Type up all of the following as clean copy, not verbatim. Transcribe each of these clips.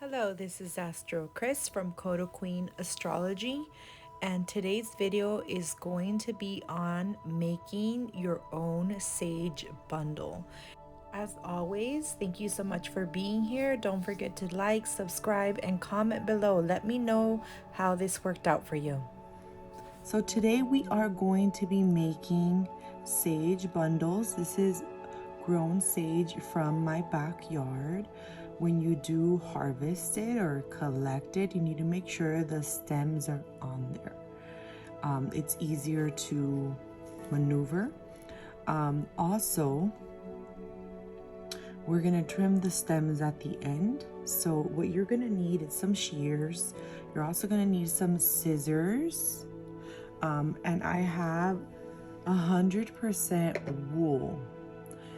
Hello, this is AstroKrys from Queen Astrology, and today's video is going to be on making your own sage bundle. As always, thank you so much for being here. Don't forget to like, subscribe, and comment below. Let me know how this worked out for you. So today we are going to be making sage bundles. This is grown sage from my backyard. When you do harvest it or collect it, you need to make sure the stems are on there. It's easier to maneuver. Also, we're gonna trim the stems at the end. So what you're gonna need is some shears. You're also gonna need some scissors. And I have 100% wool.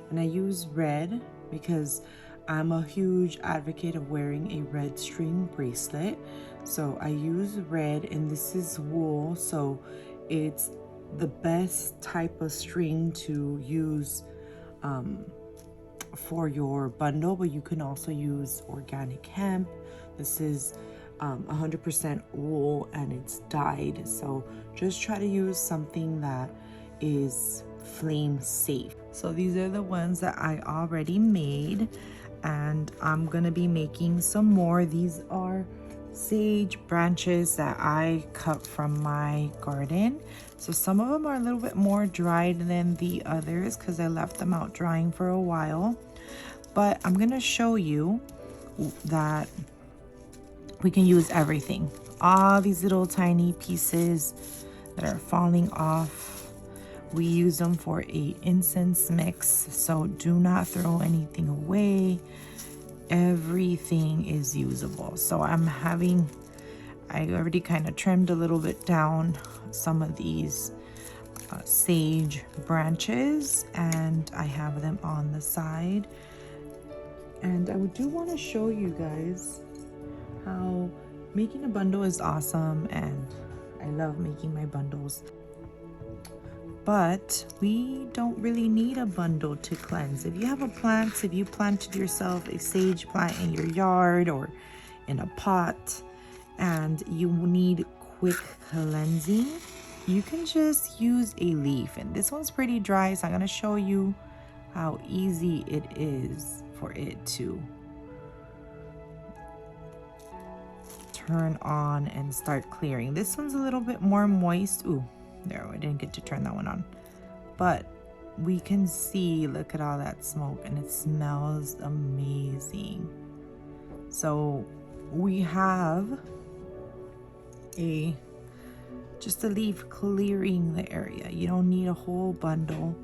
And I use red because I'm a huge advocate of wearing a red string bracelet. So I use red, and this is wool, so it's the best type of string to use for your bundle, but you can also use organic hemp. This is 100% wool and it's dyed, so just try to use something that is flame safe. So these are the ones that I already made, and I'm gonna be making some more. These are sage branches that I cut from my garden. So some of them are a little bit more dried than the others because I left them out drying for a while. But I'm gonna show you that we can use everything. All these little tiny pieces that are falling off, we use them for a incense mix. So do not throw anything away. Everything is usable. So I already kind of trimmed a little bit down some of these sage branches, and I have them on the side. And I do want to show you guys how making a bundle is awesome, and I love making my bundles. But we don't really need a bundle to cleanse. If you have a plant, if you planted yourself a sage plant in your yard or in a pot, and you need quick cleansing, you can just use a leaf. And this one's pretty dry, so I'm going to show you how easy it is for it to turn on and start clearing. This one's a little bit more moist. Ooh, there, I didn't get to turn that one on. But we can see, look at all that smoke, and it smells amazing. So we have just a leaf clearing the area. You don't need a whole bundle.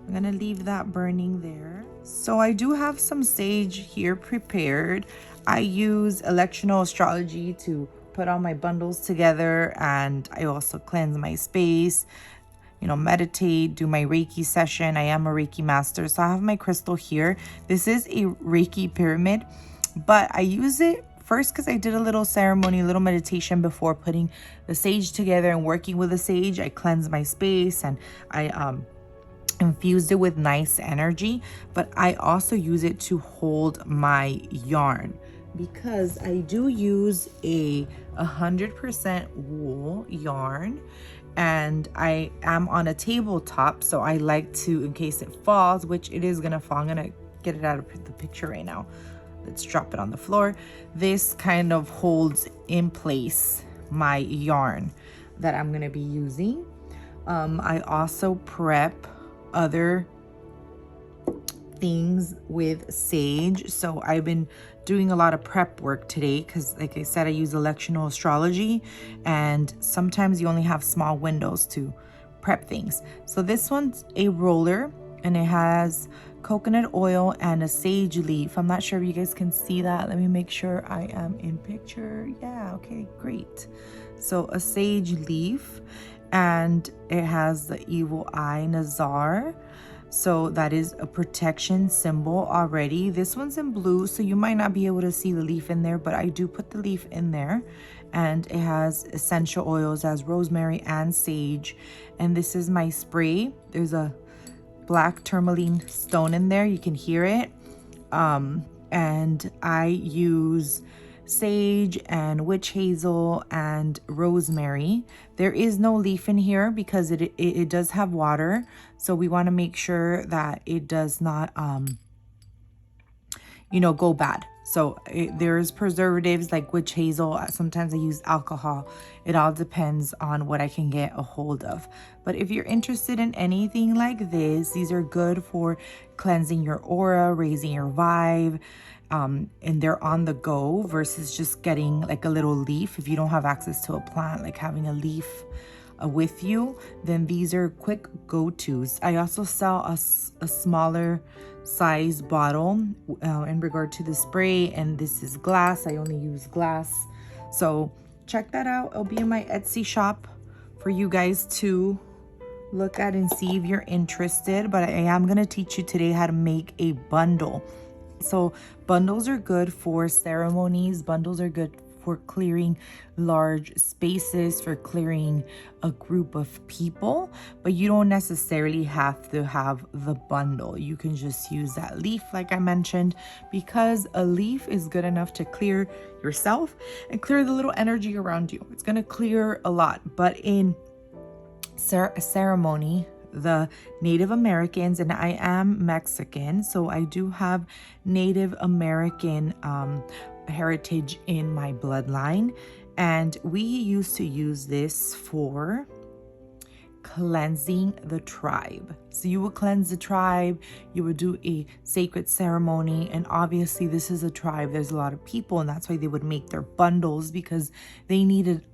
I'm gonna leave that burning there. So I do have some sage here prepared. I use electional astrology to put all my bundles together, and I also cleanse my space, meditate, do my Reiki session. I am a Reiki Master, so I have my crystal here. This is a Reiki pyramid, but I use it first because I did a little ceremony, a little meditation before putting the sage together and working with the sage. I cleanse my space, and I infused it with nice energy, but I also use it to hold my yarn because I do use a 100% wool yarn, and I am on a tabletop, so I like to, in case it falls, which it is gonna fall, I'm gonna get it out of the picture right now. Let's drop it on the floor. This kind of holds in place my yarn that I'm gonna be using. I also prep other things with sage. So I've been doing a lot of prep work today because, like I said, I use electional astrology, and sometimes you only have small windows to prep things. So this one's a roller, and it has coconut oil and a sage leaf. I'm not sure if you guys can see that. Let me make sure I am in picture. Yeah, okay, great. So a sage leaf, and it has the evil eye Nazar. So that is a protection symbol already. This one's in blue, so you might not be able to see the leaf in there, but I do put the leaf in there. And it has essential oils as rosemary and sage. And this is my spray. There's a black tourmaline stone in there. You can hear it. And I use sage and witch hazel and rosemary. There is no leaf in here because it does have water, so we want to make sure that it does not go bad. So there's preservatives like witch hazel. Sometimes I use alcohol. It all depends on what I can get a hold of. But if you're interested in anything like this, these are good for cleansing your aura, raising your vibe, and they're on the go versus just getting like a little leaf. If you don't have access to a plant, like having a leaf with you, then these are quick go-tos. I also sell a smaller size bottle in regard to the spray, and this is glass. I only use glass, so check that out. It'll be in my Etsy shop for you guys to look at and see if you're interested. But I am going to teach you today how to make a bundle. So bundles are good for ceremonies. Bundles are good for clearing large spaces, for clearing a group of people, but you don't necessarily have to have the bundle. You can just use that leaf like I mentioned, because a leaf is good enough to clear yourself and clear the little energy around you. It's going to clear a lot. But in ceremony, the Native Americans, and I am Mexican, so I do have Native American heritage in my bloodline, and we used to use this for cleansing the tribe. So you would cleanse the tribe, you would do a sacred ceremony, and obviously this is a tribe, there's a lot of people, and that's why they would make their bundles, because they needed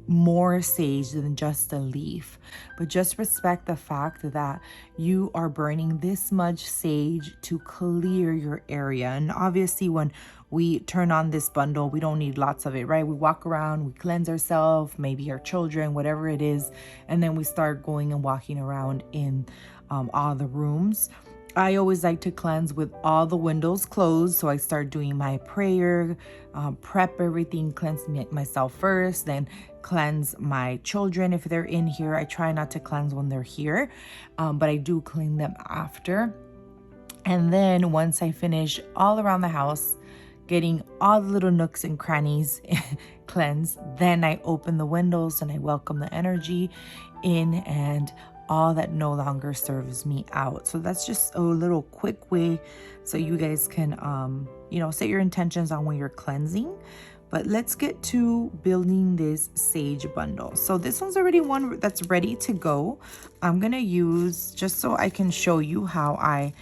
more sage than just a leaf. But just respect the fact that you are burning this much sage to clear your area. And obviously when we turn on this bundle, we don't need lots of it, right? We walk around, we cleanse ourselves, maybe our children, whatever it is, and then we start going and walking around in all the rooms. I always like to cleanse with all the windows closed. So I start doing my prayer, prep everything, cleanse myself first, then cleanse my children if they're in here. I try not to cleanse when they're here, but I do clean them after. And then once I finish all around the house, getting all the little nooks and crannies cleansed, then I open the windows and I welcome the energy in and all that no longer serves me out. So that's just a little quick way so you guys can set your intentions on when you're cleansing. But let's get to building this sage bundle. So this one's already one that's ready to go. I'm gonna use, just so I can show you how I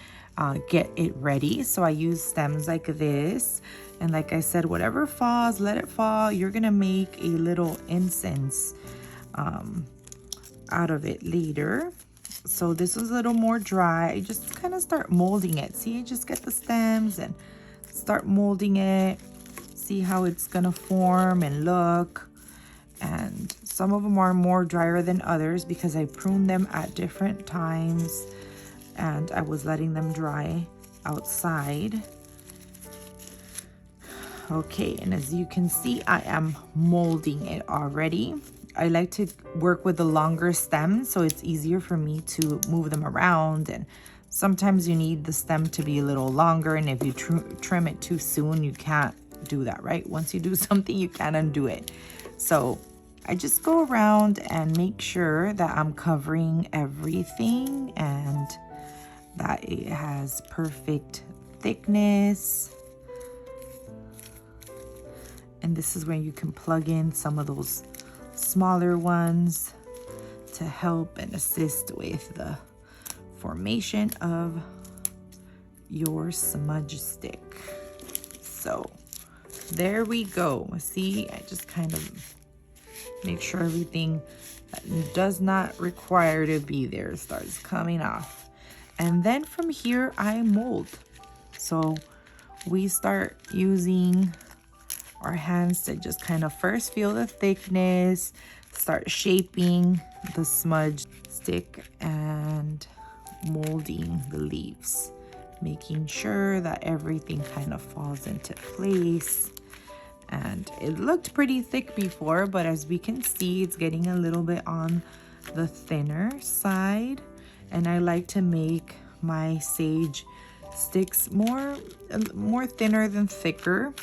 get it ready. So I use stems like this, and like I said, whatever falls, let it fall. You're gonna make a little incense out of it later. So this was a little more dry. I just kind of start molding it. See, I just get the stems and start molding it. See how it's gonna form and look. And some of them are more drier than others because I pruned them at different times and I was letting them dry outside. Okay, and as you can see, I am molding it already. I like to work with the longer stems so it's easier for me to move them around, and sometimes you need the stem to be a little longer, and if you trim it too soon, you can't do that, right? Once you do something, you can't undo it. So I just go around and make sure that I'm covering everything and that it has perfect thickness. And this is where you can plug in some of those smaller ones to help and assist with the formation of your smudge stick. So there we go. See, I just kind of make sure everything that does not require to be there starts coming off. And then from here I mold. So we start using our hands to just kind of first feel the thickness, start shaping the smudge stick and molding the leaves, making sure that everything kind of falls into place. And it looked pretty thick before, but as we can see, it's getting a little bit on the thinner side. And I like to make my sage sticks more thinner than thicker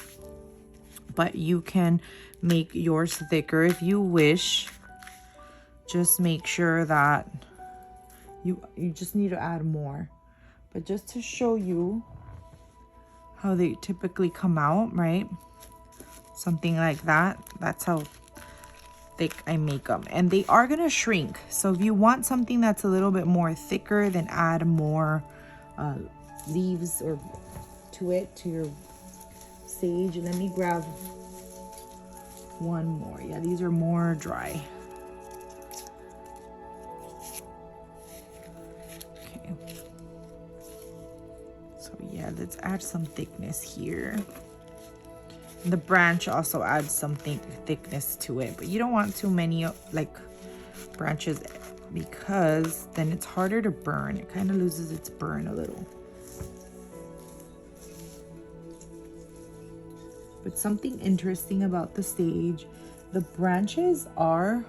but you can make yours thicker if you wish. Just make sure that you just need to add more. But just to show you how they typically come out, right? Something like that. That's how thick I make them. And they are gonna shrink. So if you want something that's a little bit more thicker, then add more leaves or to it, to your sage. Let me grab one more. Yeah, these are more dry. Okay. So yeah, let's add some thickness here. The branch also adds some thickness to it, but you don't want too many like branches because then it's harder to burn. It kind of loses its burn a little. But something interesting about the sage, the branches are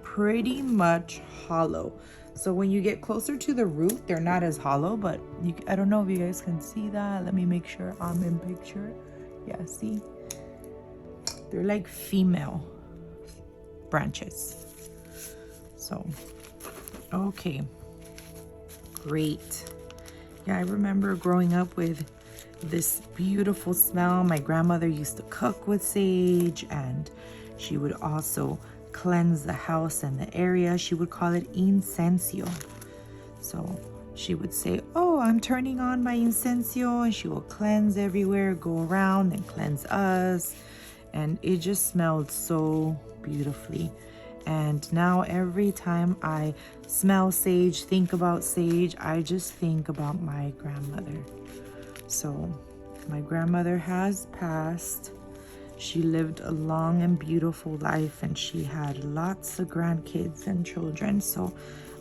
pretty much hollow. So when you get closer to the root, they're not as hollow, but I don't know if you guys can see that. Let me make sure I'm in picture. Yeah, see? They're like female branches. So, okay. Great. Yeah, I remember growing up with this beautiful smell. My grandmother used to cook with sage, and she would also cleanse the house and the area. She would call it incencio. So she would say, oh, I'm turning on my incencio, and she will cleanse everywhere, go around and cleanse us. And it just smelled so beautifully. And now every time I smell sage, think about sage, I just think about my grandmother. So my grandmother has passed. She lived a long and beautiful life, and she had lots of grandkids and children. So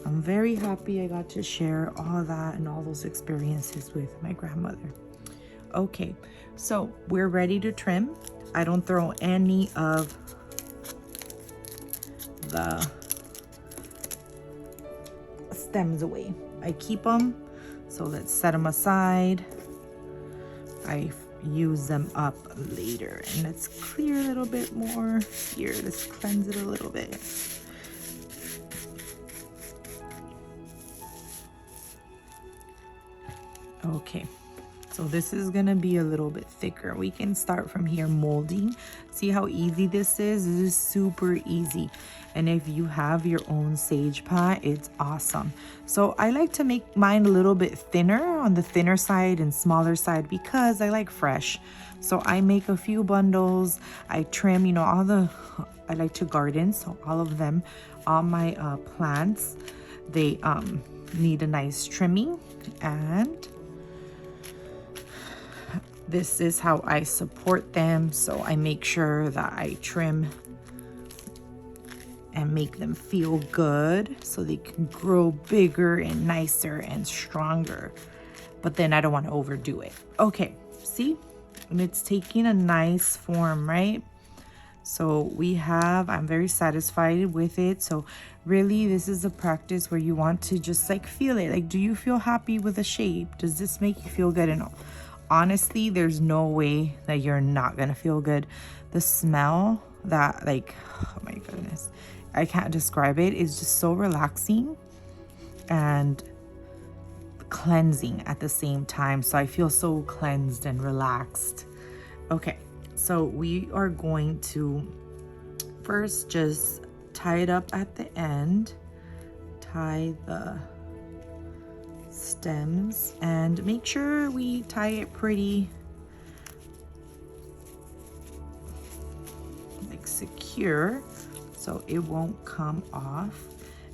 I'm very happy I got to share all that and all those experiences with my grandmother. Okay, so we're ready to trim. I don't throw any of the stems away. I keep them. So let's set them aside. I use them up later. And let's clear a little bit more here. Let's cleanse it a little bit. Okay. So this is gonna be a little bit thicker. We can start from here molding. See how easy this is? This is super easy. And if you have your own sage pot, it's awesome. So I like to make mine a little bit thinner, on the thinner side and smaller side, because I like fresh. So I make a few bundles. I trim, you know, I like to garden, so all of them, all my plants, they need a nice trimming. And this is how I support them. So I make sure that I trim and make them feel good so they can grow bigger and nicer and stronger. But then I don't want to overdo it. Okay, see? And it's taking a nice form, right? So I'm very satisfied with it. So really, this is a practice where you want to just like feel it. Like, do you feel happy with the shape? Does this make you feel good? And honestly, there's no way that you're not gonna feel good. The smell, that, like, oh my goodness, I can't describe it. It's just so relaxing and cleansing at the same time. So I feel so cleansed and relaxed. Okay, so we are going to first just tie it up at the end, tie the stems, and make sure we tie it pretty like secure so it won't come off.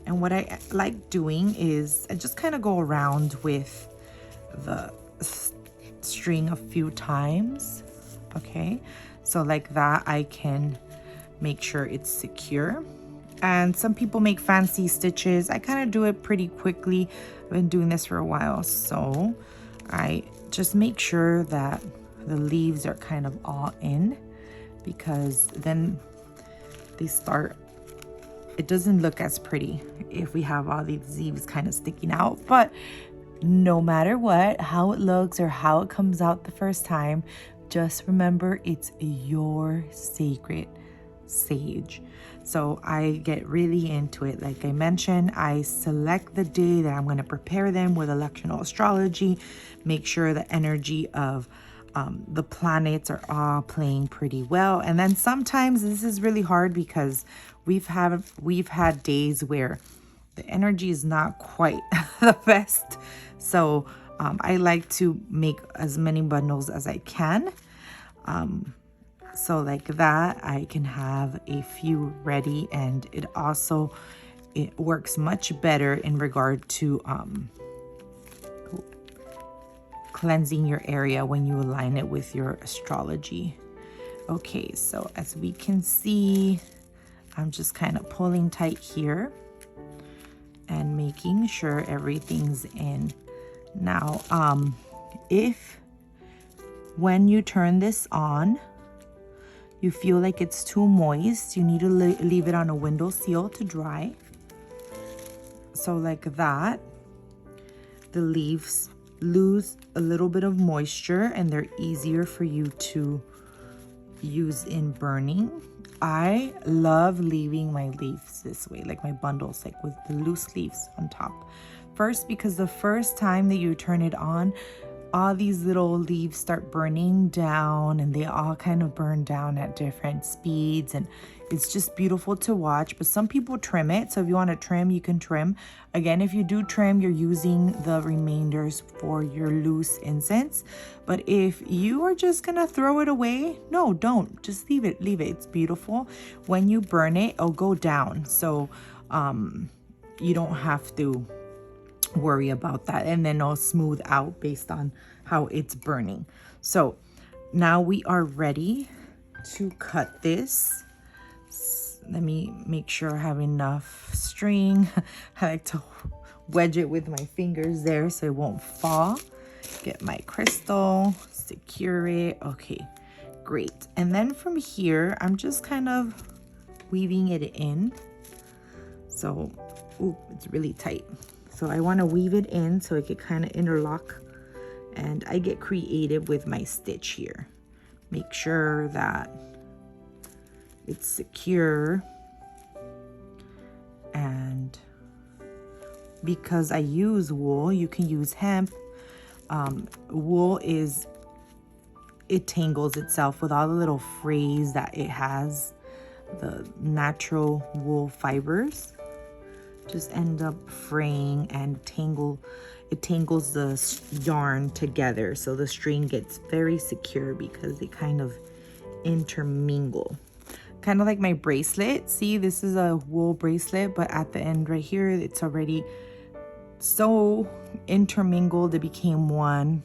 And what I like doing is I just kind of go around with the string a few times. Okay, so like that I can make sure it's secure. And some people make fancy stitches. I kind of do it pretty quickly. I've been doing this for a while, so I just make sure that the leaves are kind of all in, because then it doesn't look as pretty if we have all these leaves kind of sticking out. But no matter what, how it looks or how it comes out the first time, just remember it's your sacred sage. So I get really into it. Like I mentioned, I select the day that I'm going to prepare them with electional astrology, make sure the energy of the planets are all playing pretty well. And then sometimes this is really hard because we've had days where the energy is not quite the best. So I like to make as many bundles as I can. So like that, I can have a few ready, and it works much better in regard to cleansing your area when you align it with your astrology. Okay, so as we can see, I'm just kind of pulling tight here and making sure everything's in. Now, if when you turn this on, you feel like it's too moist, you need to leave it on a window sill to dry. So like that, the leaves lose a little bit of moisture and they're easier for you to use in burning. I love leaving my leaves this way, like my bundles, like with the loose leaves on top. First, because the first time that you turn it on, all these little leaves start burning down, and they all kind of burn down at different speeds, and it's just beautiful to watch. But some people trim it, so if you want to trim, you can trim. Again, if you do trim, you're using the remainders for your loose incense. But if you are just gonna throw it away, no, don't. Just leave it. It's beautiful. When you burn it, it'll go down, so you don't have to worry about that, and then I'll smooth out based on how it's burning. So now we are ready to cut this. Let me make sure I have enough string. I like to wedge it with my fingers there so it won't fall. Get my crystal, secure it. Okay, great. And then from here, I'm just kind of weaving it in. So, ooh, it's really tight. So I want to weave it in so it can kind of interlock, and I get creative with my stitch here. Make sure that it's secure, and because I use wool, you can use hemp. Wool it tangles itself with all the little frays that it has, the natural wool fibers. Just end up fraying and it tangles the yarn together, so the string gets very secure because they kind of intermingle, kind of like my bracelet. See, this is a wool bracelet, but at the end right here, it's already so intermingled, it became one.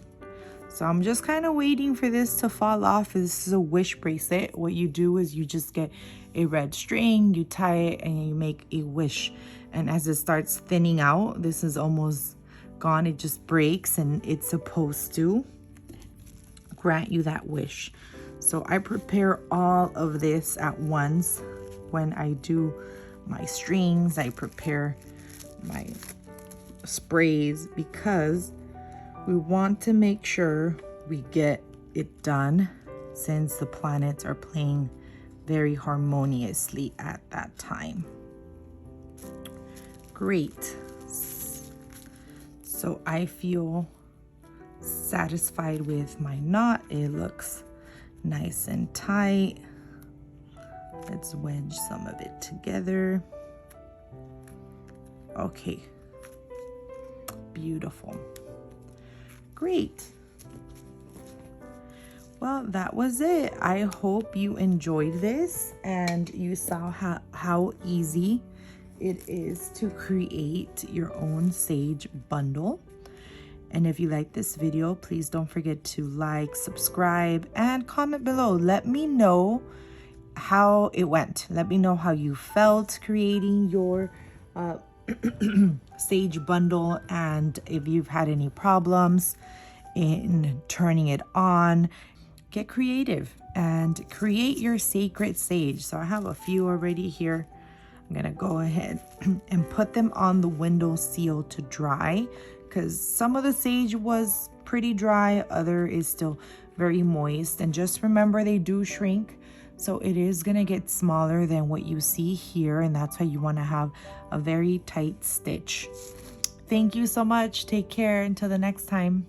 So I'm just kind of waiting for this to fall off. This is a wish bracelet. What you do is you just get a red string, you tie it, and you make a wish. And as it starts thinning out, this is almost gone. It just breaks, and it's supposed to grant you that wish. So I prepare all of this at once. When I do my strings, I prepare my sprays because we want to make sure we get it done, since the planets are playing very harmoniously at that time. Great. So I feel satisfied with my knot. It looks nice and tight. Let's wedge some of it together. Okay. Beautiful. Great. Well, that was it. I hope you enjoyed this and you saw how easy it is to create your own sage bundle. And if you like this video, please don't forget to like, subscribe, and comment below. Let me know how it went. Let me know how you felt creating your sage bundle, and if you've had any problems in turning it on. Get creative and create your sacred sage. So I have a few already here. I'm gonna go ahead and put them on the window sill to dry, because some of the sage was pretty dry, other is still very moist. And just remember, they do shrink. So it is going to get smaller than what you see here. And that's why you want to have a very tight stitch. Thank you so much. Take care until the next time.